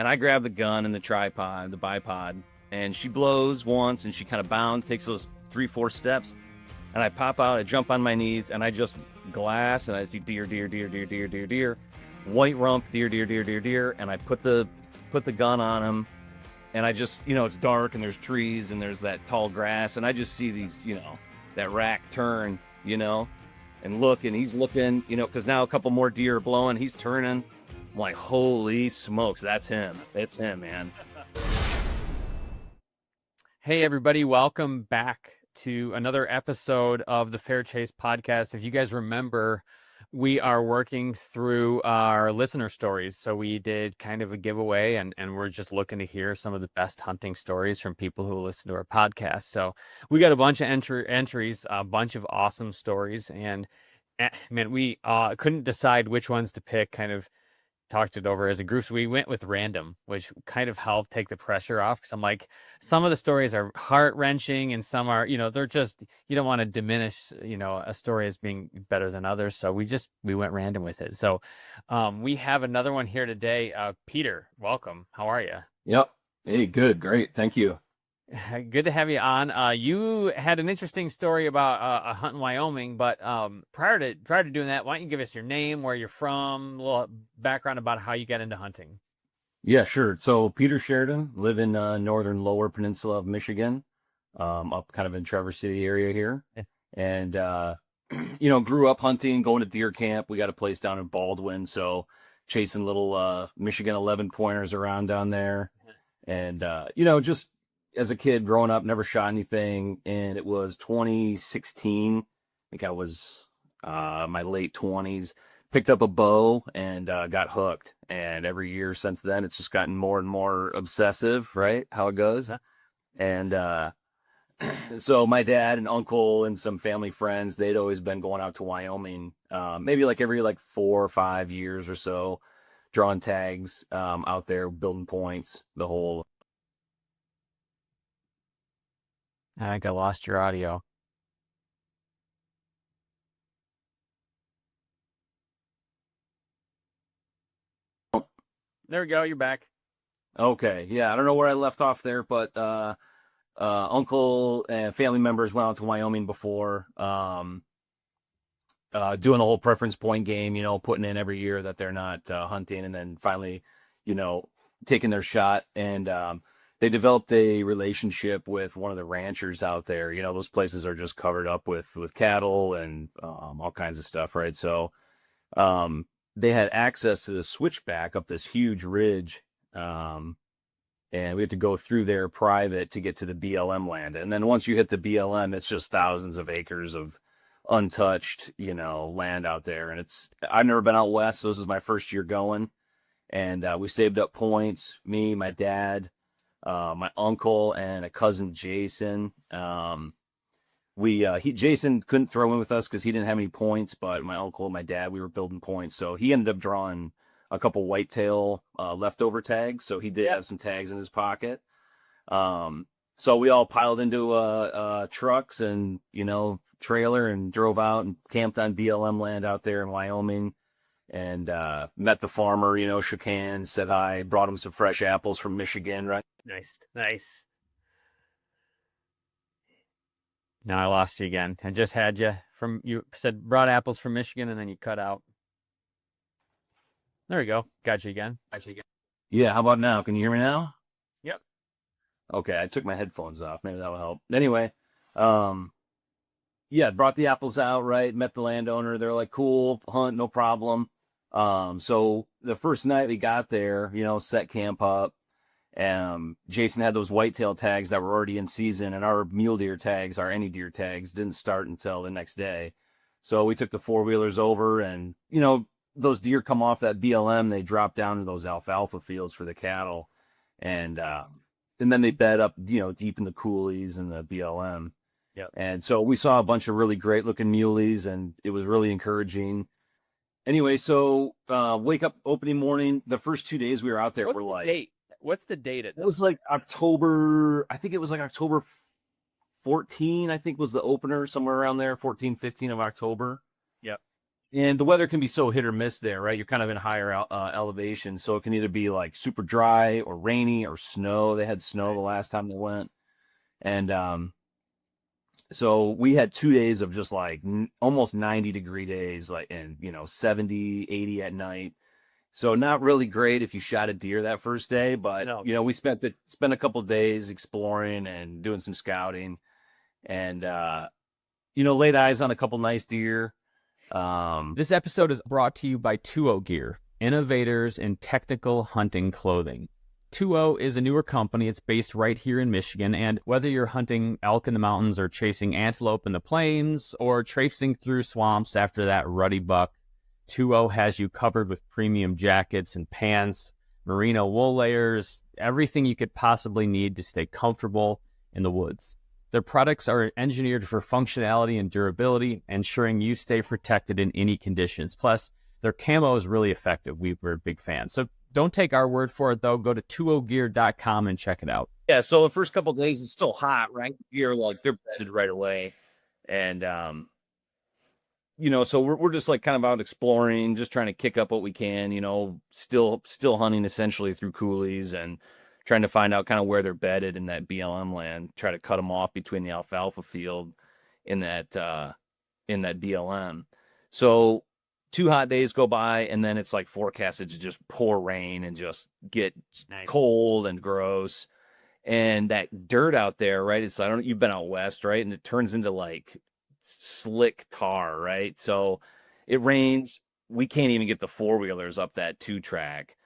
and I grab the gun and the tripod, the bipod, and she blows once, and she kind of bounds, takes those 3-4 steps, and I pop out, I jump on my knees, and I just glass, and I see deer, deer, deer, deer, deer, deer, deer, white rump, deer, deer, deer, deer, deer, and I put the gun on him, and I just, it's dark, and there's trees, and there's that tall grass, and I just see these, that rack turn, and look, and he's looking, because now a couple more deer are blowing, he's turning. I'm like, holy smokes, that's him. It's him, man. Hey, everybody. Welcome back to another episode of the Fair Chase podcast. If you guys remember, we are working through our listener stories. So we did kind of a giveaway, and we're just looking to hear some of the best hunting stories from people who listen to our podcast. So we got a bunch of entries, a bunch of awesome stories. And man, we couldn't decide which ones to pick, kind of talked it over as a group. So we went with random, which kind of helped take the pressure off. Cause I'm like, some of the stories are heart wrenching and some are, they're just, you don't want to diminish, a story as being better than others. So we went random with it. So we have another one here today. Peter, welcome. How are you? Yep. Hey, good. Great. Thank you. Good to have you on. You had an interesting story about a hunt in Wyoming, but prior to doing that, why don't you give us your name, where you're from, a little background about how you got into hunting? Yeah, sure. So Pieter Sheridan, live in northern lower peninsula of Michigan, up kind of in Traverse City area here. Yeah. And, grew up hunting, going to deer camp. We got a place down in Baldwin, so chasing little Michigan 11 pointers around down there. And, just as a kid growing up, never shot anything. And it was 2016. I think I was my late 20s. Picked up a bow and got hooked. And every year since then, it's just gotten more and more obsessive, right? How it goes. And so my dad and uncle and some family friends, they'd always been going out to Wyoming, maybe like every 4 or 5 years or so, drawing tags out there, building points, the whole. I think I lost your audio. There we go. You're back. Okay. Yeah. I don't know where I left off there, but uncle and family members went out to Wyoming before, doing the whole preference point game, putting in every year that they're not hunting, and then finally, taking their shot. And they developed a relationship with one of the ranchers out there. Those places are just covered up with cattle and all kinds of stuff, right? So they had access to the switchback up this huge ridge, and we had to go through there private to get to the BLM land. And then once you hit the BLM, it's just thousands of acres of untouched, land out there. And I've never been out west, so this is my first year going. And we saved up points, me, my dad, my uncle, and a cousin, Jason. Jason couldn't throw in with us because he didn't have any points, but my uncle and my dad, we were building points. So he ended up drawing a couple whitetail leftover tags. So he did have some tags in his pocket. So we all piled into trucks and, trailer and drove out and camped on BLM land out there in Wyoming. And met the farmer, shook hands, said hi, brought him some fresh apples from Michigan, right? Nice. Now I lost you again. I just had you said brought apples from Michigan, and then you cut out. There we go. Got you again. Yeah, how about now? Can you hear me now? Yep. Okay, I took my headphones off. Maybe that will help. Anyway, yeah, brought the apples out, right? Met the landowner. They're like, cool, hunt, no problem. So the first night we got there, set camp up. Jason had those whitetail tags that were already in season, and our mule deer tags, our any deer tags, didn't start until the next day. So we took the 4-wheelers over, and, those deer come off that BLM, they drop down to those alfalfa fields for the cattle. And then they bed up, deep in the coulees and the BLM. Yeah. And so we saw a bunch of really great looking muleys, and it was really encouraging. Anyway, so wake up opening morning. The first 2 days we were out there were like, date? What's the date? It was like October. I think it was like October 14. I think was the opener, somewhere around there, 14, 15 of October. Yep. And the weather can be so hit or miss there, right? You're kind of in higher elevation, so it can either be like super dry or rainy or snow. They had snow the last time they went, and so we had 2 days of just like almost 90-degree days, like, and 70, 80 at night. So not really great if you shot a deer that first day, but No. we spent a couple days exploring and doing some scouting, and laid eyes on a couple nice deer. This episode is brought to you by 2O Gear, innovators in technical hunting clothing. 2O is a newer company. It's based right here in Michigan, and whether you're hunting elk in the mountains or chasing antelope in the plains or traipsing through swamps after that ruddy buck, 2O has you covered with premium jackets and pants, merino wool layers, everything you could possibly need to stay comfortable in the woods. Their products are engineered for functionality and durability, ensuring you stay protected in any conditions. Plus, their camo is really effective. We're big fans. So don't take our word for it, though. Go to 2ogear.com and check it out. Yeah, so the first couple of days, it's still hot, right? You're like, they're bedded right away. And, so we're just like kind of out exploring, just trying to kick up what we can, still hunting essentially through coulees and trying to find out kind of where they're bedded in that BLM land, try to cut them off between the alfalfa field in that BLM. So 2 hot days go by, and then it's like forecasted to just pour rain and just get cold and gross. And that dirt out there, right? It's, you've been out west, right? And it turns into like slick tar, right? So it rains. We can't even get the 4-wheelers up that 2-track.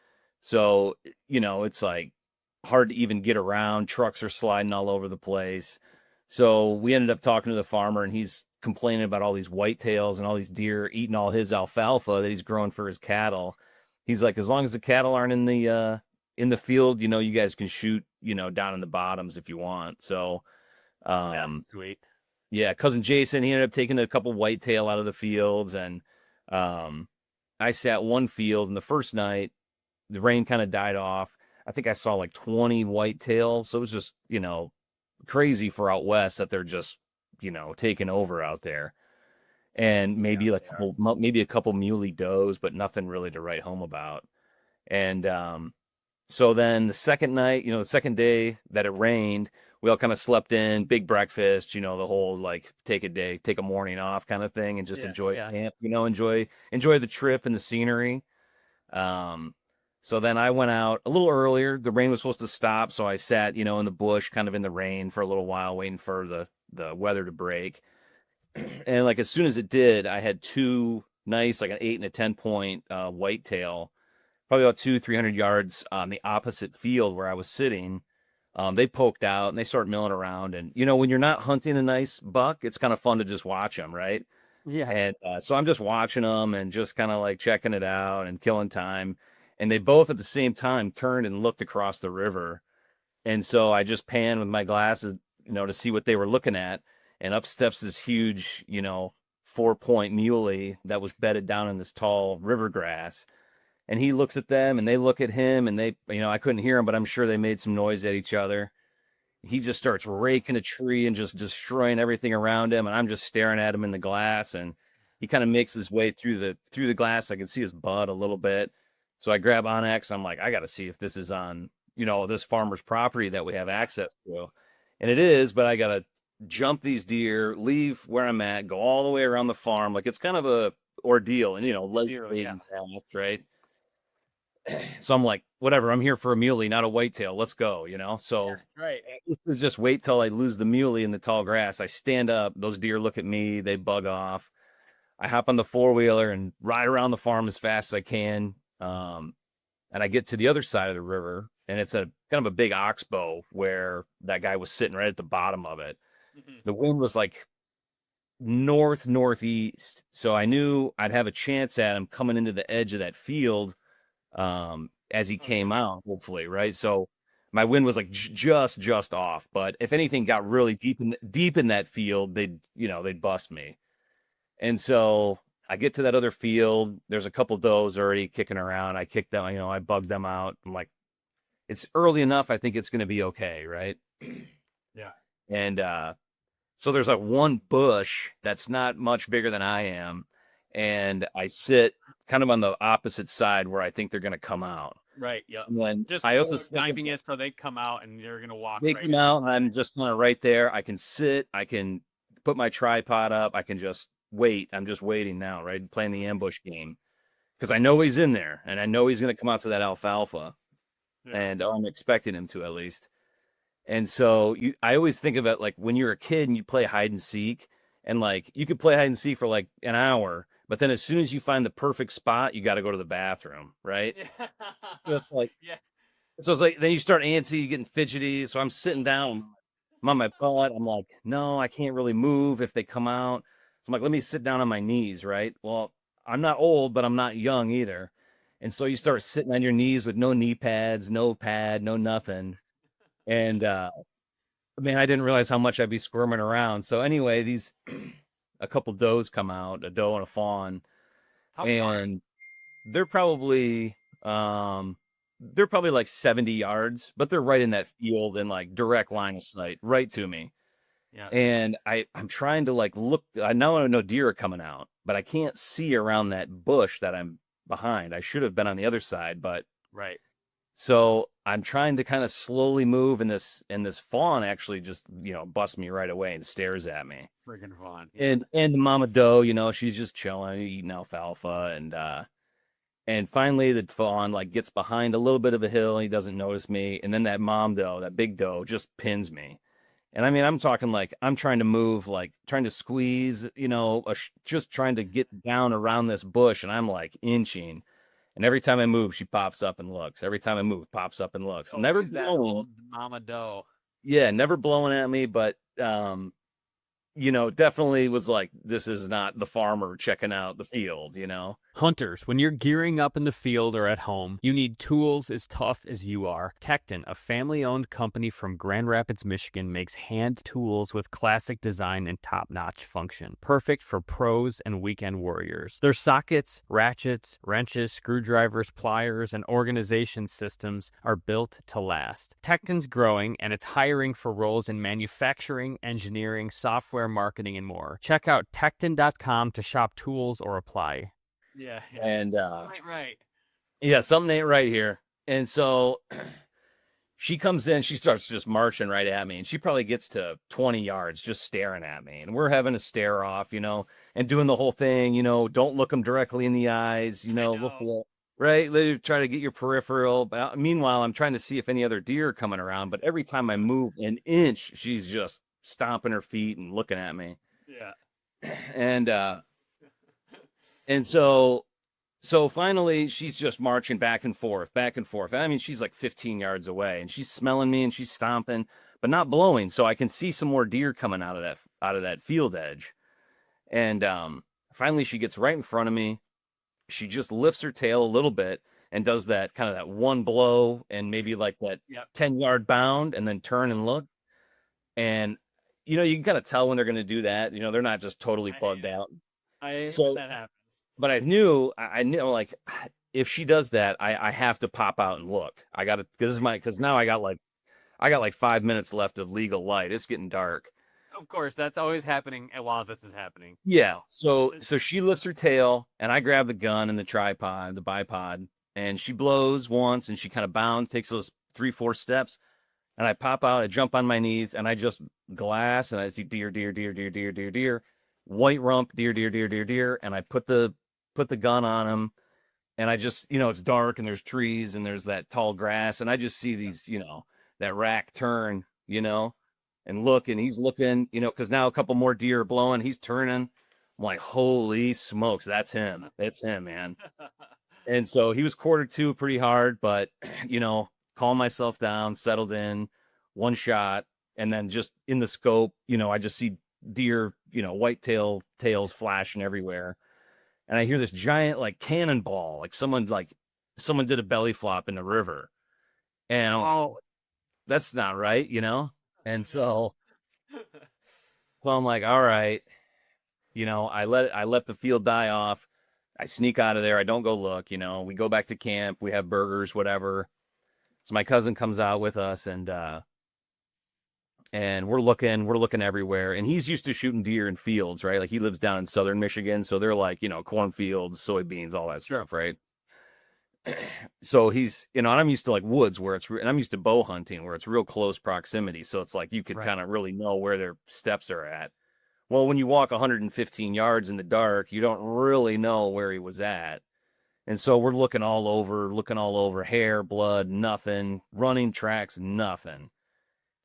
So, it's like hard to even get around. Trucks are sliding all over the place. So we ended up talking to the farmer, and he's complaining about all these whitetails and all these deer eating all his alfalfa that he's growing for his cattle. He's like, as long as the cattle aren't in the field, you guys can shoot, down in the bottoms if you want. So, Sweet. Yeah, cousin Jason, he ended up taking a couple whitetail out of the fields, and I sat one field, and the first night, the rain kind of died off. I think I saw like 20 whitetails, so it was just, crazy for out west that they're just, taking over out there. And maybe maybe a couple muley does, but nothing really to write home about. And so then the second night, the second day that it rained, we all kind of slept in, big breakfast, the whole like take a morning off kind of thing, and just enjoy camp, enjoy the trip and the scenery. So then I went out a little earlier. The rain was supposed to stop, so I sat, in the bush, kind of in the rain for a little while, waiting for the weather to break. And like as soon as it did, I had two nice, like an 8 and a 10-point whitetail, probably about 200-300 yards on the opposite field where I was sitting. They poked out and they started milling around. And, when you're not hunting a nice buck, it's kind of fun to just watch them, right? Yeah. And so I'm just watching them and just kind of like checking it out and killing time. And they both at the same time turned and looked across the river. And so I just panned with my glasses, to see what they were looking at. And up steps this huge, 4-point muley that was bedded down in this tall river grass. And he looks at them and they look at him, and they, I couldn't hear him, but I'm sure they made some noise at each other. He just starts raking a tree and just destroying everything around him. And I'm just staring at him in the glass, and he kind of makes his way through the glass. I can see his butt a little bit. So I grab Onyx. I'm like, I got to see if this is on, this farmer's property that we have access to. And it is, but I got to jump these deer, leave where I'm at, go all the way around the farm. Like it's kind of a ordeal, and, fast, right? So I'm like, whatever, I'm here for a muley, not a whitetail. Let's go, So Right. just wait till I lose the muley in the tall grass. I stand up, those deer look at me, they bug off. I hop on the 4-wheeler and ride around the farm as fast as I can. And I get to the other side of the river, and it's a kind of a big oxbow where that guy was sitting right at the bottom of it. Mm-hmm. The wind was like northeast, so I knew I'd have a chance at him coming into the edge of that field as he came out, hopefully, right? So my wind was like just off, but if anything got really deep in that field, they'd bust me. And so I get to that other field. There's a couple does already kicking around. I kicked them, I bugged them out. I'm like, it's early enough. I think it's going to be okay, right? Yeah. And so there's like one bush that's not much bigger than I am. and I sit kind of on the opposite side where I think they're going to come out. Right. Yep. And then Just I also timing it so they come out and you're gonna walk they right come out, and I'm just kind of right there. I can sit, I can put my tripod up, I can just wait. I'm just waiting now, right? Playing the ambush game because I know he's in there, and I know he's going to come out to that alfalfa, Yeah. and I'm expecting him to at least. And so I always think of it like when you're a kid and you play hide and seek, and like you could play hide and seek for like an hour, but then as soon as you find the perfect spot, you got to go to the bathroom, right? Yeah. It's like Yeah. so it's like then you start antsy, you getting fidgety. So I'm sitting down, I'm on my butt. I'm like, no, I can't really move if they come out. So I'm like, let me sit down on my knees, right? Well, I'm not old, but I'm not young either. And so you start sitting on your knees with no knee pads, no pad, no nothing. And man, I didn't realize how much I'd be squirming around. So anyway, these a couple does come out, a doe and a fawn, How far? and they're probably um they're probably like 70 yards, but they're right in that field and like direct line of sight right to me. Yeah. And I'm trying to like look. I know deer are coming out, but I can't see around that bush that I'm behind. I should have been on the other side, but Right. so I'm trying to kind of slowly move, and this fawn actually just busts me right away and stares at me. Friggin' fawn. Yeah. And the mama doe, she's just chilling, eating alfalfa, and finally the fawn like gets behind a little bit of a hill and he doesn't notice me, and then that mom doe, that big doe, just pins me. And I mean, I'm talking like I'm trying to move, like trying to squeeze, just trying to get down around this bush, and I'm like inching. And every time I move, she pops up and looks. Every time I move, pops up and looks. Oh, Never is that blowing. old mama doe? Yeah, never blowing at me, but definitely was like, this is not the farmer checking out the field. Hunters, when you're gearing up in the field or at home, you need tools as tough as you are. Tecton, a family-owned company from Grand Rapids, Michigan, makes hand tools with classic design and top-notch function. Perfect for pros and weekend warriors. Their sockets, ratchets, wrenches, screwdrivers, pliers, and organization systems are built to last. Tecton's growing, and it's hiring for roles in manufacturing, engineering, software, marketing, and more. Check out Tecton.com to shop tools or apply. Yeah. And Right. yeah, something ain't right here. And so she comes in, she starts just marching right at me, and she probably gets to 20 yards just staring at me. And we're having a stare off, and doing the whole thing, don't look them directly in the eyes, look right. They try to get your peripheral. But meanwhile, I'm trying to see if any other deer are coming around. But every time I move an inch, she's just stomping her feet and looking at me. Yeah. And so finally she's just marching back and forth, back and forth. I mean, she's like 15 yards away, and she's smelling me and she's stomping, but not blowing. So I can see some more deer coming out of that field edge. And finally she gets right in front of me. She just lifts her tail a little bit and does that kind of that one blow and maybe like that 10-yard bound and then turn and look. And you can kind of tell when they're going to do that. They're not just totally bugged out. I hate So when that happens. but I knew like if she does that, I have to pop out and look. I got to because now I got like 5 minutes left of legal light. It's getting dark. Of course, that's always happening while this is happening. Yeah. So she lifts her tail, and I grab the gun and the tripod, the bipod, and she blows once, and she kind of bounds, takes those 3-4 steps, and I pop out. I jump on my knees, and I just glass, and I see deer, deer, deer, deer, deer, deer, deer, white rump, deer, deer, deer, deer, deer, and I put the gun on him, and I just it's dark, and there's trees, and there's that tall grass, and I just see these that rack turn and look, and he's looking because now a couple more deer are blowing, he's turning. I'm like, holy smokes, that's him, man. And so he was quartered to pretty hard, but calmed myself down, settled in, one shot, and then just in the scope I just see deer white tails flashing everywhere. And I hear this giant like cannonball, like someone did a belly flop in the river. And that's not right, And so I'm like, all right, I let the field die off. I sneak out of there. I don't go look, we go back to camp. We have burgers, whatever. So my cousin comes out with us, and and we're looking everywhere. And he's used to shooting deer in fields, right? Like he lives down in southern Michigan, so they're like, cornfields, soybeans, all that stuff, right? So he's, and I'm used to like woods where and I'm used to bow hunting where it's real close proximity. So it's like you could kind of really know where their steps are at. Well, when you walk 115 yards in the dark, you don't really know where he was at. And so we're looking all over, hair, blood, nothing, running tracks, nothing.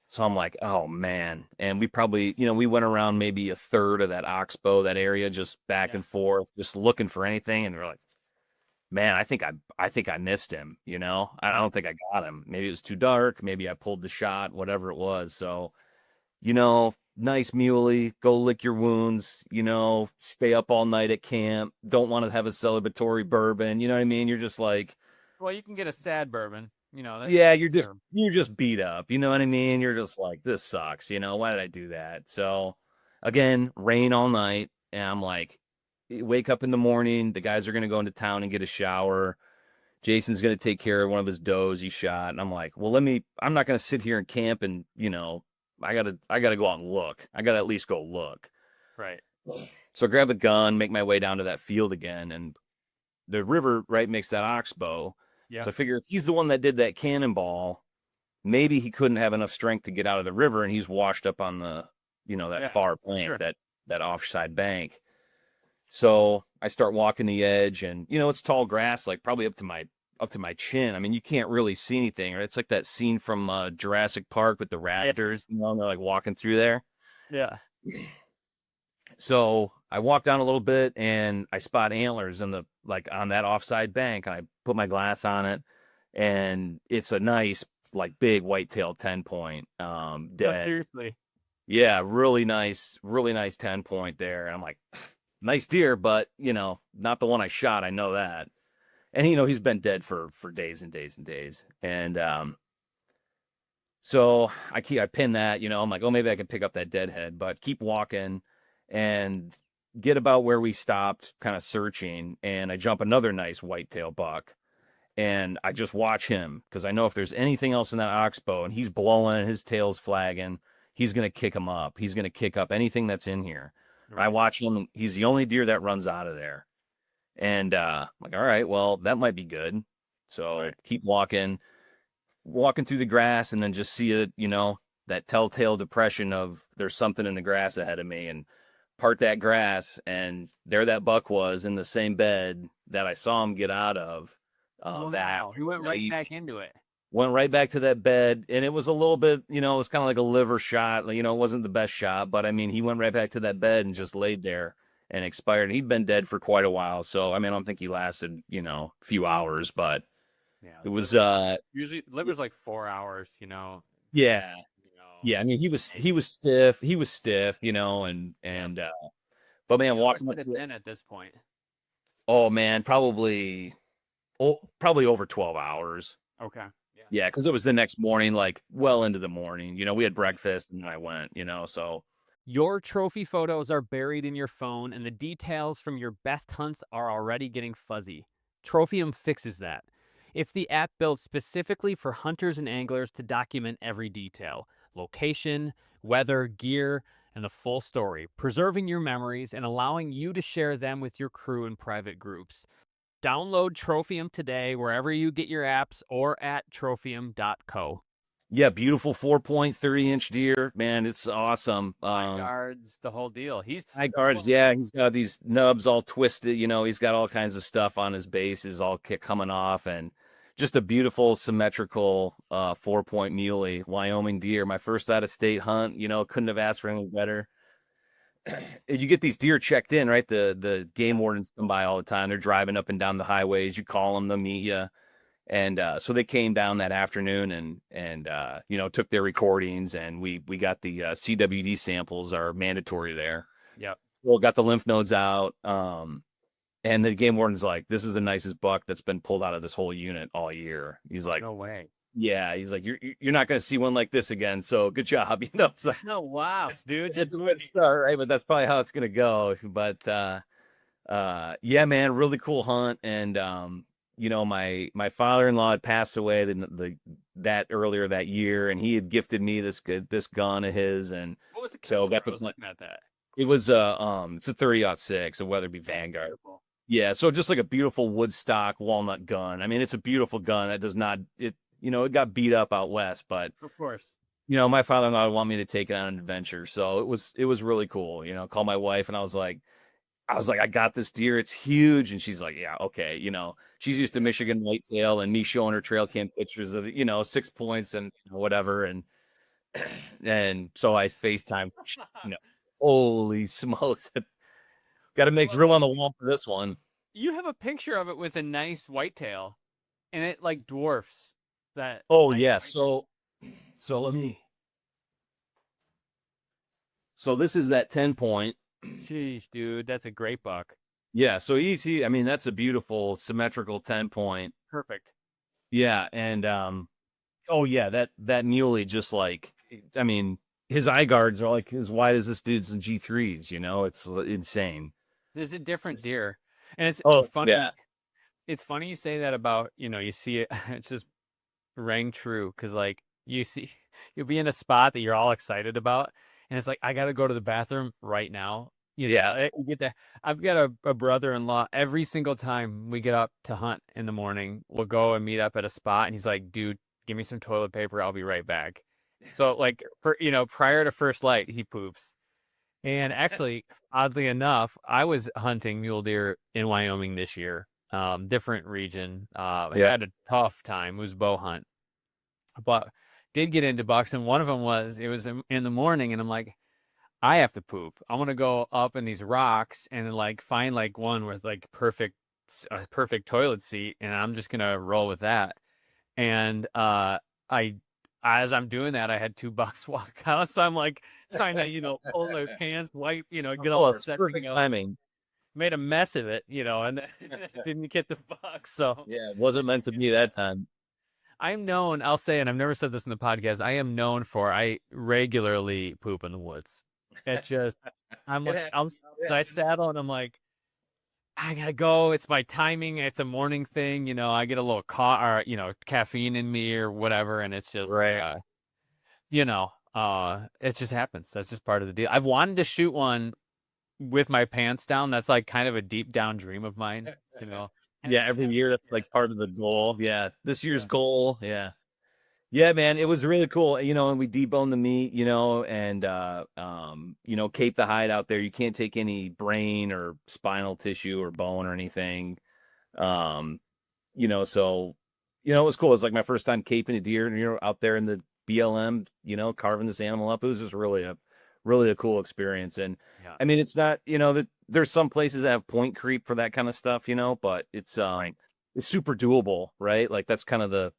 So I'm like, oh man. And we probably, we went around maybe a third of that oxbow, that area, just back and forth, just looking for anything. And we're like, man, I think I missed him, I don't think I got him. Maybe it was too dark. Maybe I pulled the shot, whatever it was. So, nice muley, go lick your wounds, stay up all night at camp. Don't want to have a celebratory bourbon. You know what I mean? You're just like, well, you can get a sad bourbon, yeah, you're just beat up. You know what I mean? You're just like, this sucks. Why did I do that? So again, rain all night. And I'm like, wake up in the morning. The guys are going to go into town and get a shower. Jason's going to take care of one of his does he shot. And I'm like, well, I'm not going to sit here and camp and, I gotta go out and look. I gotta at least go look. Right. So I grab the gun, make my way down to that field again, and the river, right, makes that oxbow. Yeah. So I figure if he's the one that did that cannonball, maybe he couldn't have enough strength to get out of the river, and he's washed up on the, that far bank, that offside bank. So I start walking the edge, and it's tall grass, like probably up to my chin. I mean, you can't really see anything. Right? It's like that scene from Jurassic Park with the raptors, and they're like walking through there. Yeah. So I walk down a little bit, and I spot antlers on that offside bank, and I put my glass on it, and it's a nice, like, big whitetail 10-point, dead. Seriously. Yeah, really nice 10-point there. And I'm like, nice deer, but not the one I shot. I know that. And he's been dead for days and days and days. And so I pin that, I'm like, oh, maybe I can pick up that deadhead, but keep walking and get about where we stopped, kind of searching, and I jump another nice whitetail buck. And I just watch him because I know if there's anything else in that oxbow and he's blowing, his tail's flagging, he's going to kick him up. He's going to kick up anything that's in here. Right. I watch him. He's the only deer that runs out of there. And I'm like, all right, well, that might be good. So keep walking through the grass, and then just see it, that telltale depression of there's something in the grass ahead of me, and part that grass. And there that buck was in the same bed that I saw him get out of. Wow. He went right back into it. Went right back to that bed, and it was a little bit, it was kind of like a liver shot. It wasn't the best shot, but I mean, he went right back to that bed and just laid there and expired. He'd been dead for quite a while, so I mean, I don't think he lasted, a few hours, but it was usually liver's like 4 hours, Yeah. Yeah, I mean, he was stiff, and but man, walking with it then at this point. Oh man, probably over 12 hours. Okay. Yeah, because it was the next morning, like well into the morning. We had breakfast and then I went, so. Your trophy photos are buried in your phone, and the details from your best hunts are already getting fuzzy. Trophium fixes that. It's the app built specifically for hunters and anglers to document every detail: location, weather, gear, and the full story, preserving your memories and allowing you to share them with your crew in private groups. Download Trophium today wherever you get your apps or at trophium.co. Yeah, beautiful 4-point 30-inch deer, man. It's awesome. Guards, the whole deal. High guards, yeah. He's got these nubs all twisted. He's got all kinds of stuff on his bases all coming off, and just a beautiful symmetrical 4-point muley Wyoming deer. My first out-of-state hunt. Couldn't have asked for anything better. You get these deer checked in, right? The game wardens come by all the time. They're driving up and down the highways. You call them, they'll meet you. And so they came down that afternoon and took their recordings, and we got the CWD samples are mandatory there. Yeah. Well, got the lymph nodes out. And the game warden's like, this is the nicest buck that's been pulled out of this whole unit all year. He's like, no way. Yeah, he's like, you're not going to see one like this again. So good job. It's like, oh wow, dude, it's a good start, right? But that's probably how it's going to go. But yeah, man, really cool hunt. And my father-in-law had passed away that earlier that year, and he had gifted me this gun of his, and What was the so caliber? got I the was looking at that. it was it's a 30-06, a Weatherby Vanguard. Beautiful. Yeah, so just like a beautiful wood stock walnut gun. I mean, it's a beautiful gun. That does not it it got beat up out west, but Of course. my father-in-law would want me to take it on an adventure, so it was really cool. Call my wife, and I was like, I got this deer. It's huge. And she's like, yeah, okay. She's used to Michigan whitetail and me showing her trail cam pictures of, 6 points and whatever. And so I FaceTime, you know, holy smokes. Got to make room on the wall for this one. You have a picture of it with a nice whitetail, and it like dwarfs that. Oh, nice yeah. whitetail. So this is that 10 point. Jeez, dude, that's a great buck. Yeah. So easy. I mean, that's a beautiful symmetrical 10 point. Perfect. Yeah. And, oh yeah, that muley, just like, I mean, his eye guards are like as wide as this dude's in G3s, it's insane. There's a different deer, and it's Oh, funny. yeah. It's funny you say that about you see it. It's just rang true because like you'll be in a spot that you're all excited about, and it's like I got to go to the bathroom right now. You get that. I've got a brother-in-law. Every single time we get up to hunt in the morning, we'll go and meet up at a spot, and he's like, "Dude, give me some toilet paper. I'll be right back." So like prior to first light, he poops. And actually, oddly enough, I was hunting mule deer in Wyoming this year. Different region. I Yeah. had a tough time. It was bow hunt, but did get into bucks. And one of them it was in the morning, and I'm like, I have to poop. I want to go up in these rocks and like find like one with like a perfect toilet seat, and I'm just gonna roll with that. And I as I'm doing that, I had two bucks walk out, so I'm like trying to pull their pants, wipe, get all It's set, perfect timing. made a mess of it, and didn't get the bucks. So Yeah, it wasn't meant to be that time. I'm known, I'll say, and I've never said this in the podcast, I am known for I regularly poop in the woods. It just I'm like so I saddle and I'm like, I gotta go. It's my timing. It's a morning thing. I get a little caffeine in me or whatever, and it's just Right. it just happens. That's just part of the deal. I've wanted to shoot one with my pants down. That's like kind of a deep down dream of mine. Yeah, every year that's like part of the goal. Yeah, this year's goal. Yeah. Yeah, man, it was really cool. And we debone the meat, and cape the hide out there. You can't take any brain or spinal tissue or bone or anything. So it was cool. It was like my first time caping a deer, and out there in the BLM, carving this animal up. It was just really a cool experience. And Yeah. I mean, it's not, that there's some places that have point creep for that kind of stuff, but it's super doable, right? Like that's kind of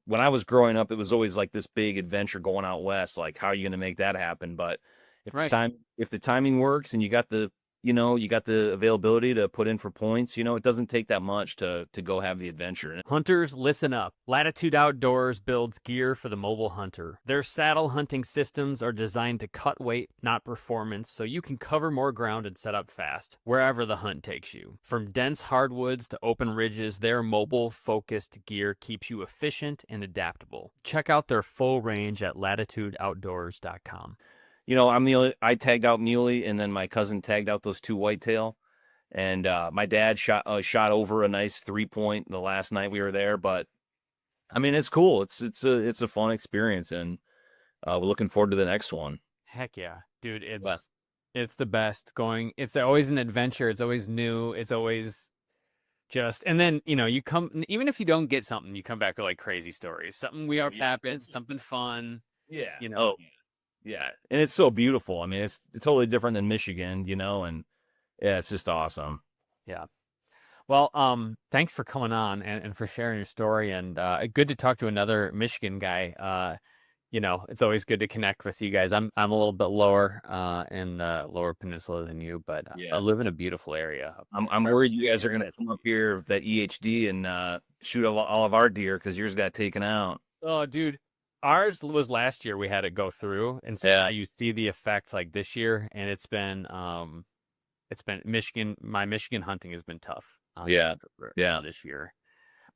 when I was growing up, it was always like this big adventure going out west. Like, how are you going to make that happen? But if the timing works and you got the availability to put in for points, it doesn't take that much to go have the adventure. Hunters, listen up. Latitude Outdoors builds gear for the mobile hunter. Their saddle hunting systems are designed to cut weight, not performance, so you can cover more ground and set up fast, wherever the hunt takes you. From dense hardwoods to open ridges, their mobile-focused gear keeps you efficient and adaptable. Check out their full range at latitudeoutdoors.com. I tagged out muley, and then my cousin tagged out those two whitetail, and my dad shot over a nice 3-point the last night we were there. But I mean, it's cool. It's a fun experience, and we're looking forward to the next one. Heck yeah, dude! It's the best. It's always an adventure. It's always new. It's always and then you come, even if you don't get something, you come back with like crazy stories. Something happened, something fun. Yeah. Yeah, and it's so beautiful. I mean, it's totally different than Michigan, and yeah, it's just awesome. Yeah. Well, thanks for coming on and for sharing your story, and good to talk to another Michigan guy. It's always good to connect with you guys. I'm a little bit lower in the lower peninsula than you, but I live in a beautiful area. I'm worried you guys are gonna come up here with that EHD and shoot all of our deer because yours got taken out. Oh, dude. Ours was last year. We had it go through, and so now you see the effect like this year, and it's been Michigan. My Michigan hunting has been tough. Yeah. This year.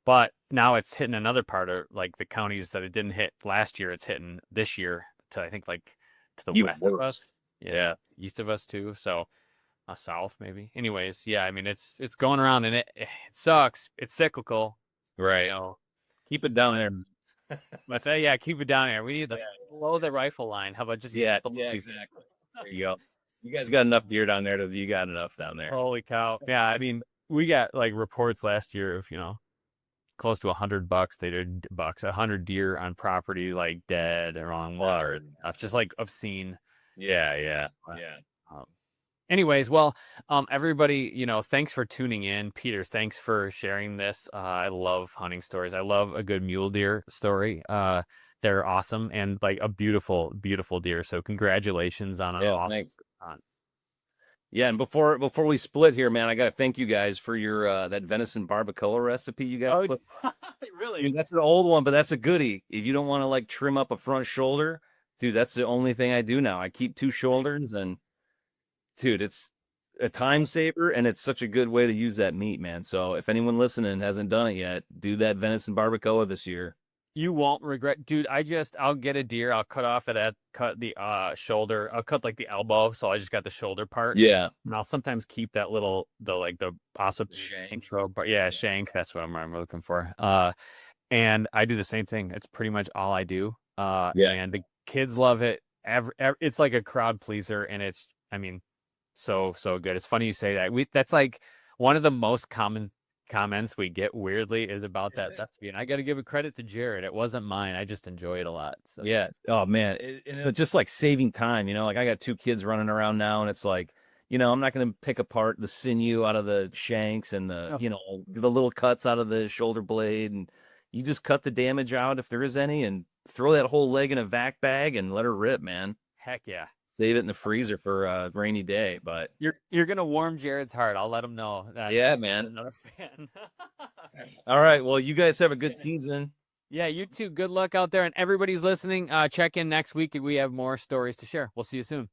But now it's hitting another part of like the counties that it didn't hit last year. It's hitting this year to I think like to the Even west of worse. us. Yeah, east of us too. So south maybe. Anyways, yeah, I mean it's going around and it sucks. It's cyclical. Right. You know, Keep it down there. but yeah, keep it down there. We need the below the rifle line. How about just Yeah, below? exactly. There you go. You guys got enough deer down there. You got enough down there. Holy cow! Yeah, I mean we got like reports last year of close to $100. They did bucks, 100 deer on property like dead or on water. Just like obscene. Yeah. Anyways, well, everybody, thanks for tuning in. Peter, thanks for sharing this. I love hunting stories. I love a good mule deer story. They're awesome and like a beautiful, beautiful deer. So congratulations on an awesome thanks. hunt. Yeah, and before we split here, man, I gotta thank you guys for your that venison barbacoa recipe you guys put. Really? I mean, that's an old one, but that's a goodie. If you don't want to like trim up a front shoulder, dude, that's the only thing I do now. I keep 2 shoulders, and dude, it's a time saver, and it's such a good way to use that meat, man. So if anyone listening hasn't done it yet, do that venison barbacoa this year. You won't regret, dude. I'll get a deer. I'll cut the shoulder. I'll cut like the elbow. So I just got the shoulder part. Yeah. And I'll sometimes keep that the Shank. But yeah, shank. That's what I'm looking for. And I do the same thing. It's pretty much all I do. And the kids love it. It's like a crowd pleaser, and it's, I mean, so good. It's funny you say that. That's like one of the most common comments we get weirdly is about that recipe, and I got to give a credit to Jared. It wasn't mine. I just enjoy it a lot. So. Yeah. Oh man, it's just like saving time. Like I got 2 kids running around now, and it's like, I'm not going to pick apart the sinew out of the shanks and the little cuts out of the shoulder blade, and you just cut the damage out if there is any, and throw that whole leg in a vac bag and let her rip, man. Heck yeah. Save it in the freezer for a rainy day, but you're gonna warm Jared's heart. I'll let him know that. Yeah, man. Another fan. All right. Well, you guys have a good season. Yeah, you too. Good luck out there, and everybody's listening. Check in next week. We have more stories to share. We'll see you soon.